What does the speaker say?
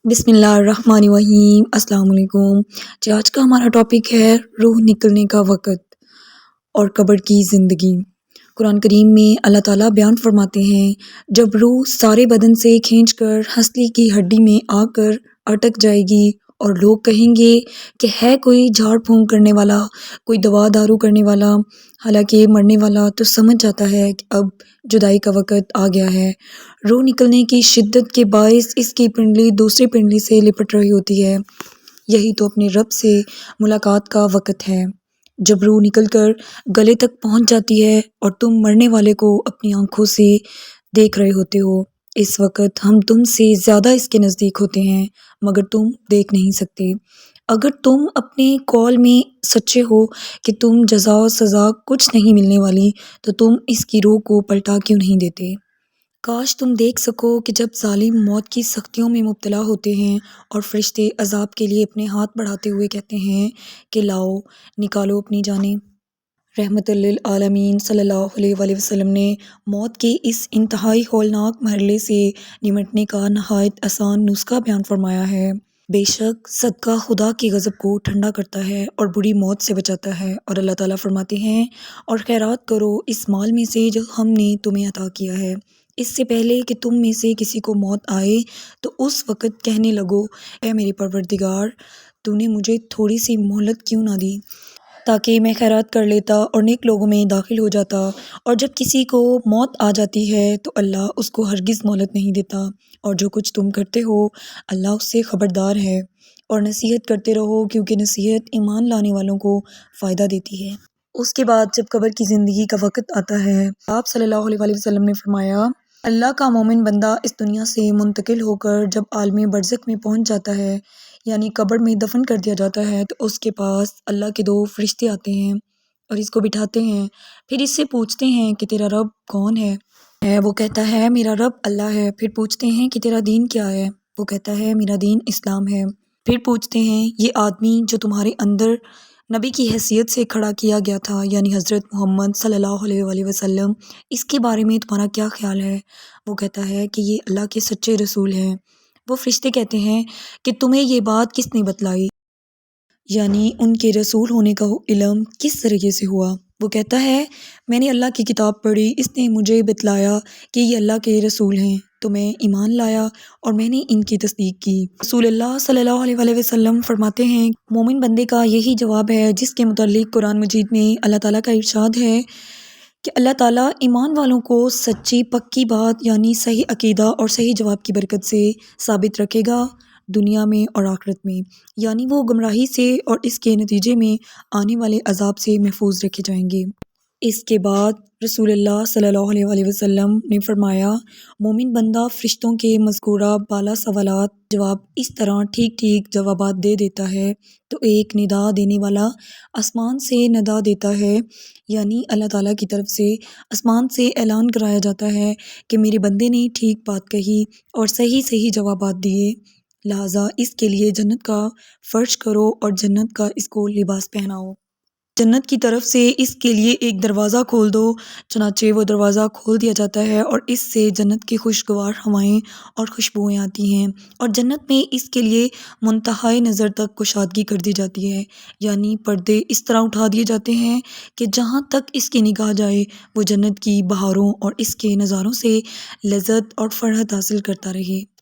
بسم اللہ الرحمن الرحیم، السلام علیکم جی۔ آج کا ہمارا ٹاپک ہے روح نکلنے کا وقت اور قبر کی زندگی۔ قرآن کریم میں اللہ تعالیٰ بیان فرماتے ہیں، جب روح سارے بدن سے کھینچ کر ہنسلی کی ہڈی میں آ کر اٹک جائے گی اور لوگ کہیں گے کہ ہے کوئی جھاڑ پھونک کرنے والا، کوئی دوا دارو کرنے والا، حالانکہ مرنے والا تو سمجھ جاتا ہے کہ اب جدائی کا وقت آ گیا ہے۔ روح نکلنے کی شدت کے باعث اس کی پنڈلی دوسری پنڈلی سے لپٹ رہی ہوتی ہے۔ یہی تو اپنے رب سے ملاقات کا وقت ہے، جب روح نکل کر گلے تک پہنچ جاتی ہے اور تم مرنے والے کو اپنی آنکھوں سے دیکھ رہے ہوتے ہو۔ اس وقت ہم تم سے زیادہ اس کے نزدیک ہوتے ہیں، مگر تم دیکھ نہیں سکتے۔ اگر تم اپنے قول میں سچے ہو کہ تم جزا و سزا کچھ نہیں ملنے والی، تو تم اس کی روح کو پلٹا کیوں نہیں دیتے؟ کاش تم دیکھ سکو کہ جب ظالم موت کی سختیوں میں مبتلا ہوتے ہیں اور فرشتے عذاب کے لیے اپنے ہاتھ بڑھاتے ہوئے کہتے ہیں کہ لاؤ، نکالو اپنی جانیں۔ رحمت للعالمین صلی اللہ علیہ وآلہ وسلم نے موت کے اس انتہائی ہولناک مرحلے سے نمٹنے کا نہایت آسان نسخہ بیان فرمایا ہے۔ بے شک صدقہ خدا کی غضب کو ٹھنڈا کرتا ہے اور بری موت سے بچاتا ہے، اور اللہ تعالیٰ فرماتے ہیں، اور خیرات کرو اس مال میں سے جو ہم نے تمہیں عطا کیا ہے، اس سے پہلے کہ تم میں سے کسی کو موت آئے تو اس وقت کہنے لگو، اے میرے پروردگار، تو نے مجھے تھوڑی سی مہلت کیوں نہ دی تاکہ میں خیرات کر لیتا اور نیک لوگوں میں داخل ہو جاتا۔ اور جب کسی کو موت آ جاتی ہے تو اللہ اس کو ہرگز مہلت نہیں دیتا، اور جو کچھ تم کرتے ہو اللہ اس سے خبردار ہے۔ اور نصیحت کرتے رہو، کیونکہ نصیحت ایمان لانے والوں کو فائدہ دیتی ہے۔ اس کے بعد جب قبر کی زندگی کا وقت آتا ہے، آپ صلی اللہ علیہ وآلہ وسلم نے فرمایا، اللہ کا مومن بندہ اس دنیا سے منتقل ہو کر جب عالم برزخ میں پہنچ جاتا ہے، یعنی قبر میں دفن کر دیا جاتا ہے، تو اس کے پاس اللہ کے دو فرشتے آتے ہیں اور اس کو بٹھاتے ہیں، پھر اس سے پوچھتے ہیں کہ تیرا رب کون ہے؟ وہ کہتا ہے میرا رب اللہ ہے۔ پھر پوچھتے ہیں کہ تیرا دین کیا ہے؟ وہ کہتا ہے میرا دین اسلام ہے۔ پھر پوچھتے ہیں یہ آدمی جو تمہارے اندر نبی کی حیثیت سے کھڑا کیا گیا تھا، یعنی حضرت محمد صلی اللہ علیہ وآلہ وسلم، اس کے بارے میں تمہارا کیا خیال ہے؟ وہ کہتا ہے کہ یہ اللہ کے سچے رسول ہیں۔ وہ فرشتے کہتے ہیں کہ تمہیں یہ بات کس نے بتلائی؟ یعنی ان کے رسول ہونے کا علم کس طریقے سے ہوا؟ وہ کہتا ہے میں نے اللہ کی کتاب پڑھی، اس نے مجھے بتلایا کہ یہ اللہ کے رسول ہیں، تو میں ایمان لایا اور میں نے ان کی تصدیق کی۔ رسول اللہ صلی اللہ علیہ وآلہ وسلم فرماتے ہیں، مومن بندے کا یہی جواب ہے جس کے متعلق قرآن مجید میں اللہ تعالیٰ کا ارشاد ہے کہ اللہ تعالیٰ ایمان والوں کو سچی پکی بات یعنی صحیح عقیدہ اور صحیح جواب کی برکت سے ثابت رکھے گا، دنیا میں اور آخرت میں، یعنی وہ گمراہی سے اور اس کے نتیجے میں آنے والے عذاب سے محفوظ رکھے جائیں گے۔ اس کے بعد رسول اللہ صلی اللہ علیہ وآلہ وسلم نے فرمایا، مومن بندہ فرشتوں کے مذکورہ بالا سوالات جواب اس طرح ٹھیک ٹھیک جوابات دے دیتا ہے تو ایک ندا دینے والا آسمان سے ندا دیتا ہے، یعنی اللہ تعالیٰ کی طرف سے آسمان سے اعلان کرایا جاتا ہے کہ میرے بندے نے ٹھیک بات کہی اور صحیح صحیح جوابات دیے، لہٰذا اس کے لیے جنت کا فرش کرو اور جنت کا اس کو لباس پہناؤ۔ جنت کی طرف سے اس کے لیے ایک دروازہ کھول دو، چنانچہ وہ دروازہ کھول دیا جاتا ہے اور اس سے جنت کی خوشگوار ہوائیں اور خوشبوئیں آتی ہیں، اور جنت میں اس کے لیے منتہائی نظر تک کشادگی کر دی جاتی ہے، یعنی پردے اس طرح اٹھا دیے جاتے ہیں کہ جہاں تک اس کی نگاہ جائے وہ جنت کی بہاروں اور اس کے نظاروں سے لذت اور فرحت حاصل کرتا رہے۔